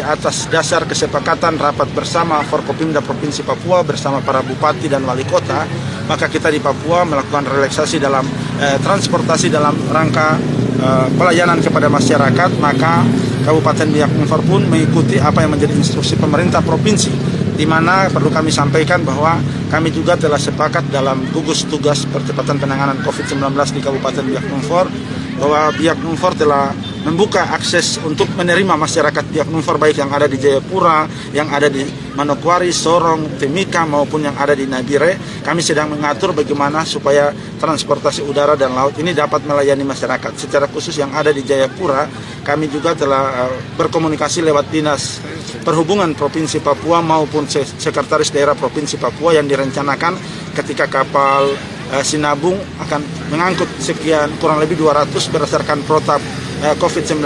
Tetapi atas dasar kesepakatan rapat bersama Forkopimda Provinsi Papua bersama para bupati dan wali kota, maka kita di Papua melakukan relaksasi dalam transportasi dalam rangka pelayanan kepada masyarakat. Maka Kabupaten Biak Numfor pun mengikuti apa yang menjadi instruksi pemerintah provinsi, di mana perlu kami sampaikan bahwa kami juga telah sepakat dalam gugus tugas percepatan penanganan COVID-19 di Kabupaten Biak Numfor bahwa Biak Numfor telah membuka akses untuk menerima masyarakat Biak Numfor baik yang ada di Jayapura, yang ada di Manokwari, Sorong, Timika maupun yang ada di Nabire. Kami sedang mengatur bagaimana supaya transportasi udara dan laut ini dapat melayani masyarakat. Secara khusus yang ada di Jayapura, kami juga telah berkomunikasi lewat Dinas Perhubungan Provinsi Papua maupun Sekretaris Daerah Provinsi Papua yang direncanakan ketika kapal Sinabung akan mengangkut sekian kurang lebih 200 berdasarkan protap COVID-19,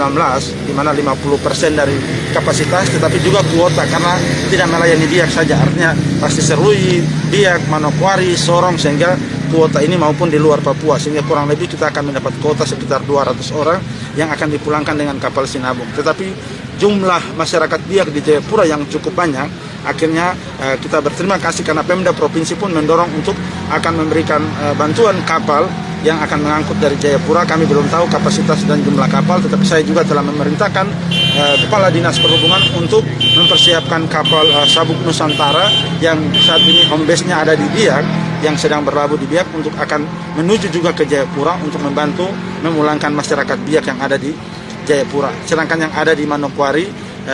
di mana 50% dari kapasitas, tetapi juga kuota karena tidak melayani Biak saja, artinya pasti Serui, Biak, Manokwari, Sorong, sehingga kuota ini maupun di luar Papua, sehingga kurang lebih kita akan mendapat kuota sekitar 200 orang yang akan dipulangkan dengan kapal Sinabung. Tetapi jumlah masyarakat Biak di Jayapura yang cukup banyak, akhirnya kita berterima kasih karena Pemda Provinsi pun mendorong untuk akan memberikan bantuan kapal yang akan mengangkut dari Jayapura. Kami belum tahu kapasitas dan jumlah kapal, tetapi saya juga telah memerintahkan Kepala Dinas Perhubungan untuk mempersiapkan kapal Sabuk Nusantara yang saat ini home base-nya ada di Biak, yang sedang berlabuh di Biak untuk akan menuju juga ke Jayapura untuk membantu memulangkan masyarakat Biak yang ada di Jayapura. Sedangkan yang ada di Manokwari,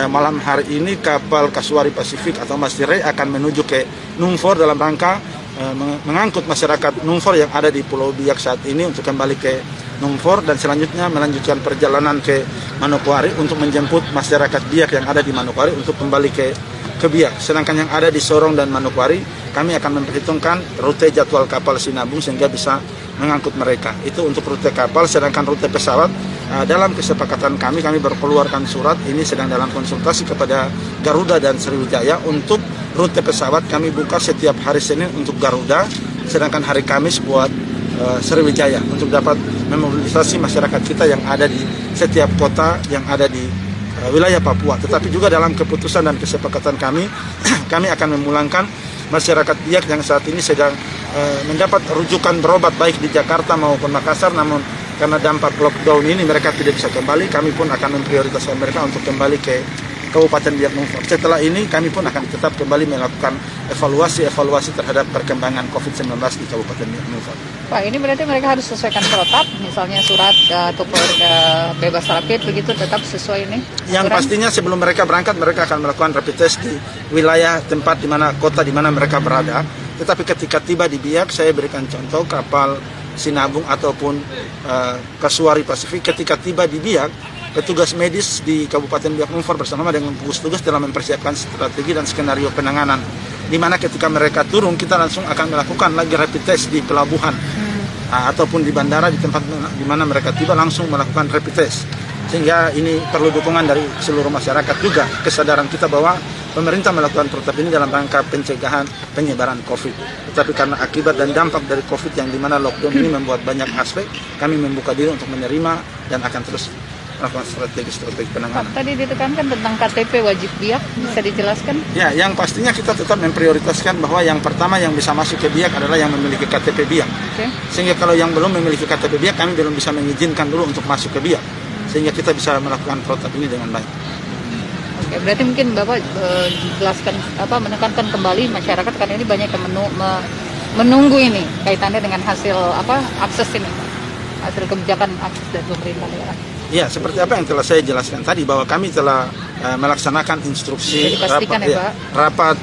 malam hari ini kapal Kasuari Pasifik atau Masire akan menuju ke Numfor dalam rangka mengangkut masyarakat Numfor yang ada di Pulau Biak saat ini untuk kembali ke Numfor, dan selanjutnya melanjutkan perjalanan ke Manokwari untuk menjemput masyarakat Biak yang ada di Manokwari untuk kembali ke Biak. Sedangkan yang ada di Sorong dan Manokwari, kami akan memperhitungkan rute jadwal kapal Sinabung sehingga bisa mengangkut mereka. Itu untuk rute kapal. Sedangkan rute pesawat, dalam kesepakatan kami berkeluarkan surat, ini sedang dalam konsultasi kepada Garuda dan Sriwijaya. Untuk rute pesawat kami buka setiap hari Senin untuk Garuda, sedangkan hari Kamis buat Sriwijaya untuk dapat memobilisasi masyarakat kita yang ada di setiap kota yang ada di wilayah Papua. Tetapi juga dalam keputusan dan kesepakatan kami, kami akan memulangkan masyarakat Biak yang saat ini sedang mendapat rujukan berobat baik di Jakarta maupun Makassar, namun karena dampak lockdown ini mereka tidak bisa kembali. Kami pun akan memprioritaskan mereka untuk kembali ke Kabupaten Biak Numfor. Setelah ini kami pun akan tetap kembali melakukan evaluasi terhadap perkembangan COVID-19 di Kabupaten Biak Numfor. Pak, ini berarti mereka harus sesuaikan protap, misalnya surat ataupun bebas rapid begitu, tetap sesuai ini? Yang pastinya sebelum mereka berangkat, mereka akan melakukan rapid test di wilayah tempat di mana kota di mana mereka berada. Tetapi ketika tiba di Biak, saya berikan contoh kapal Sinabung ataupun Kasuari Pasifik, ketika tiba di Biak, petugas medis di Kabupaten Biak Numfor bersama dengan gugus tugas telah mempersiapkan strategi dan skenario penanganan, di mana ketika mereka turun kita langsung akan melakukan lagi rapid test di pelabuhan ataupun di bandara, di tempat di mana mereka tiba langsung melakukan rapid test. Sehingga ini perlu dukungan dari seluruh masyarakat juga, kesadaran kita bahwa pemerintah melakukan protap ini dalam rangka pencegahan penyebaran COVID. Tetapi karena akibat dan dampak dari COVID yang dimana lockdown ini membuat banyak aspek, kami membuka diri untuk menerima dan akan terus melakukan strategi penanganan. Pak, tadi ditekankan tentang KTP wajib Biak, bisa dijelaskan? Ya, yang pastinya kita tetap memprioritaskan bahwa yang pertama yang bisa masuk ke Biak adalah yang memiliki KTP Biak. Okay. Sehingga kalau yang belum memiliki KTP Biak, kami belum bisa mengizinkan dulu untuk masuk ke Biak. Sehingga kita bisa melakukan protap ini dengan baik. Oke, berarti mungkin Bapak jelaskan menekankan kembali masyarakat karena ini banyak yang menunggu ini kaitannya dengan hasil akses ini, hasil kebijakan akses dari pemerintah daerah. Ya, seperti apa yang telah saya jelaskan tadi bahwa kami telah melaksanakan instruksi rapat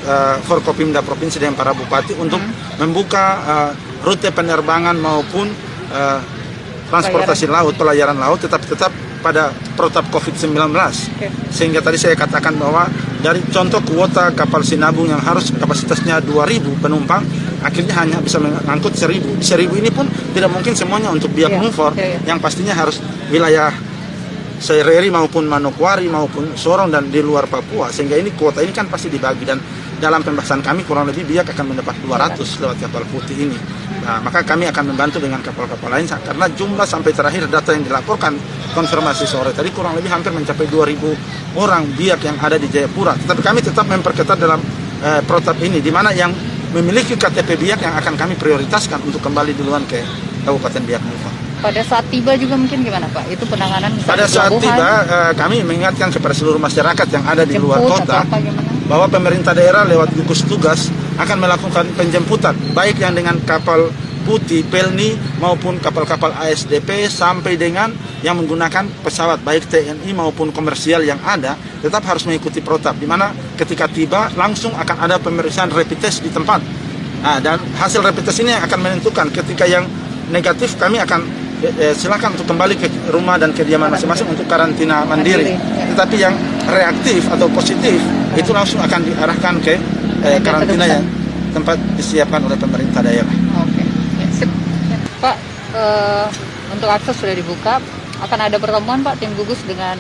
Forkopimda Provinsi dengan para bupati untuk membuka rute penerbangan maupun transportasi laut, pelayaran laut, tetapi tetap pada protap COVID-19. Okay. Sehingga tadi saya katakan bahwa dari contoh kuota kapal Sinabung yang harus kapasitasnya 2.000 penumpang, akhirnya hanya bisa mengangkut 1.000. 1.000 ini pun tidak mungkin semuanya untuk Biak Numfor, yang pastinya harus wilayah Sereri maupun Manokwari maupun Sorong dan di luar Papua. Sehingga ini kuota ini kan pasti dibagi, dan dalam pembahasan kami kurang lebih Biak akan mendapat 200 lewat kapal putih ini. Nah, maka kami akan membantu dengan kapal-kapal lain karena jumlah sampai terakhir data yang dilaporkan konfirmasi sore tadi kurang lebih hampir mencapai 2.000 orang biak yang ada di Jayapura. Tetapi kami tetap memperketat dalam protap ini, di mana yang memiliki KTP biak yang akan kami prioritaskan untuk kembali duluan ke Kabupaten Biak Numfor. Pada saat tiba juga mungkin gimana Pak? Itu penanganan Pada saat tiba kami mengingatkan kepada seluruh masyarakat yang ada di luar kota bahwa pemerintah daerah lewat gugus tugas akan melakukan penjemputan, baik yang dengan kapal putih Pelni maupun kapal-kapal ASDP sampai dengan yang menggunakan pesawat baik TNI maupun komersial yang ada, tetap harus mengikuti protap, di mana ketika tiba langsung akan ada pemeriksaan rapid test di tempat. Nah, dan hasil rapid test ini akan menentukan ketika yang negatif kami akan silakan untuk kembali ke rumah dan kediaman masing-masing untuk karantina mandiri. Tetapi yang reaktif atau positif itu langsung akan diarahkan ke karantina yang tempat disiapkan oleh pemerintah daerah. Oke. Ya, sip. Ya. Pak, untuk akses sudah dibuka, akan ada pertemuan Pak tim gugus dengan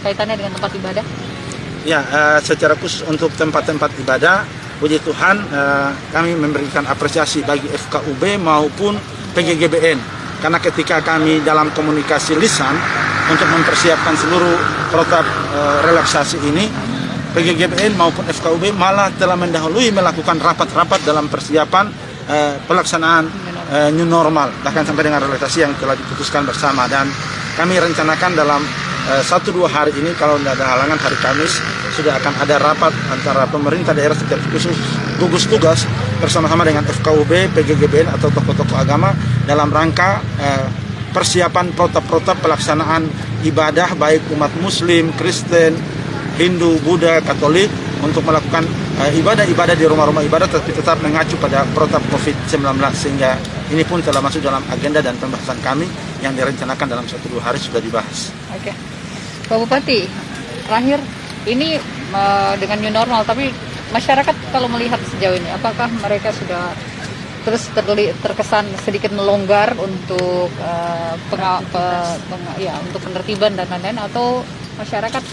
kaitannya dengan tempat ibadah? Ya, secara khusus untuk tempat-tempat ibadah, puji Tuhan kami memberikan apresiasi bagi FKUB maupun PGGBN. Karena ketika kami dalam komunikasi lisan untuk mempersiapkan seluruh protap relaksasi ini, PGGBN maupun FKUB malah telah mendahului melakukan rapat-rapat dalam persiapan pelaksanaan new normal, bahkan sampai dengan relaksasi yang telah diputuskan bersama. Dan kami rencanakan dalam 1-2 hari ini, kalau tidak ada halangan hari Kamis, sudah akan ada rapat antara pemerintah daerah secara khusus gugus tugas bersama-sama dengan FKUB, PGGBN atau tokoh-tokoh agama dalam rangka persiapan protap-protap pelaksanaan ibadah baik umat Muslim, Kristen, Hindu, Buddha, Katolik untuk melakukan ibadah-ibadah di rumah-rumah ibadah, tapi tetap mengacu pada protap COVID-19, sehingga ini pun telah masuk dalam agenda dan pembahasan kami yang direncanakan dalam 1-2 hari sudah dibahas. Oke. Pak Bupati, terakhir ini dengan new normal, tapi masyarakat kalau melihat sejauh ini, apakah mereka sudah terus terkesan sedikit melonggar untuk untuk penertiban dan lain-lain, atau masyarakat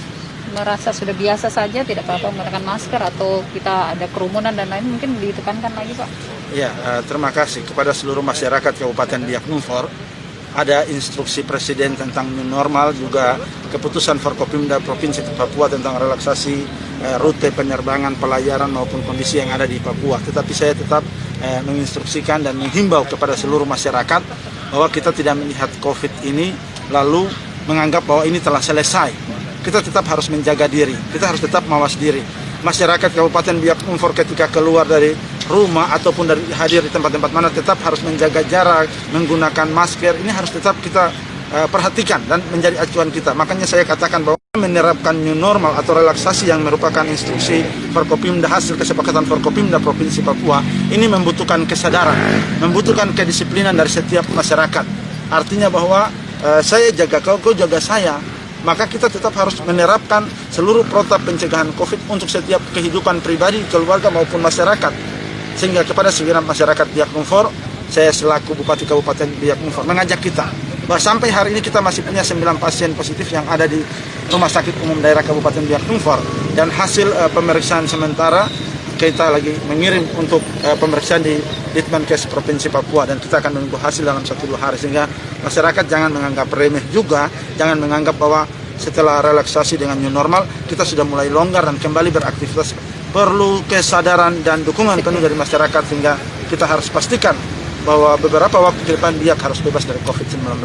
merasa sudah biasa saja, tidak apa-apa menggunakan masker, atau kita ada kerumunan dan lain, mungkin ditekankan lagi Pak? Ya, terima kasih kepada seluruh masyarakat Kabupaten Biak Numfor. Ada instruksi Presiden tentang new normal, juga keputusan Forkopimda Provinsi Papua tentang relaksasi rute penerbangan, pelayaran maupun kondisi yang ada di Papua. Tetapi saya tetap menginstruksikan dan menghimbau kepada seluruh masyarakat bahwa kita tidak melihat COVID ini lalu menganggap bahwa ini telah selesai. Kita tetap harus menjaga diri, kita harus tetap mawas diri. Masyarakat Kabupaten Biak Numfor ketika keluar dari rumah ataupun dari hadir di tempat-tempat mana tetap harus menjaga jarak, menggunakan masker. Ini harus tetap kita perhatikan dan menjadi acuan kita. Makanya saya katakan bahwa menerapkan new normal atau relaksasi yang merupakan instruksi Forkopimda, hasil kesepakatan Forkopimda Provinsi Papua, ini membutuhkan kesadaran, membutuhkan kedisiplinan dari setiap masyarakat. Artinya bahwa saya jaga kau jaga saya. Maka kita tetap harus menerapkan seluruh protap pencegahan COVID untuk setiap kehidupan pribadi, keluarga maupun masyarakat. Sehingga kepada segenap masyarakat Biak Numfor, saya selaku Bupati Kabupaten Biak Numfor mengajak kita bahwa sampai hari ini kita masih punya 9 pasien positif yang ada di Rumah Sakit Umum Daerah Kabupaten Biak Numfor, dan hasil pemeriksaan sementara kita lagi mengirim untuk pemeriksaan di Ditmenkes Provinsi Papua, dan kita akan menunggu hasil dalam 1-2 hari, sehingga masyarakat jangan menganggap remeh juga, jangan menganggap bahwa setelah relaksasi dengan new normal kita sudah mulai longgar dan kembali beraktivitas. Perlu kesadaran dan dukungan penuh dari masyarakat, sehingga kita harus pastikan bahwa beberapa waktu ke depan dia harus bebas dari COVID-19.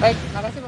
Baik, terima kasih.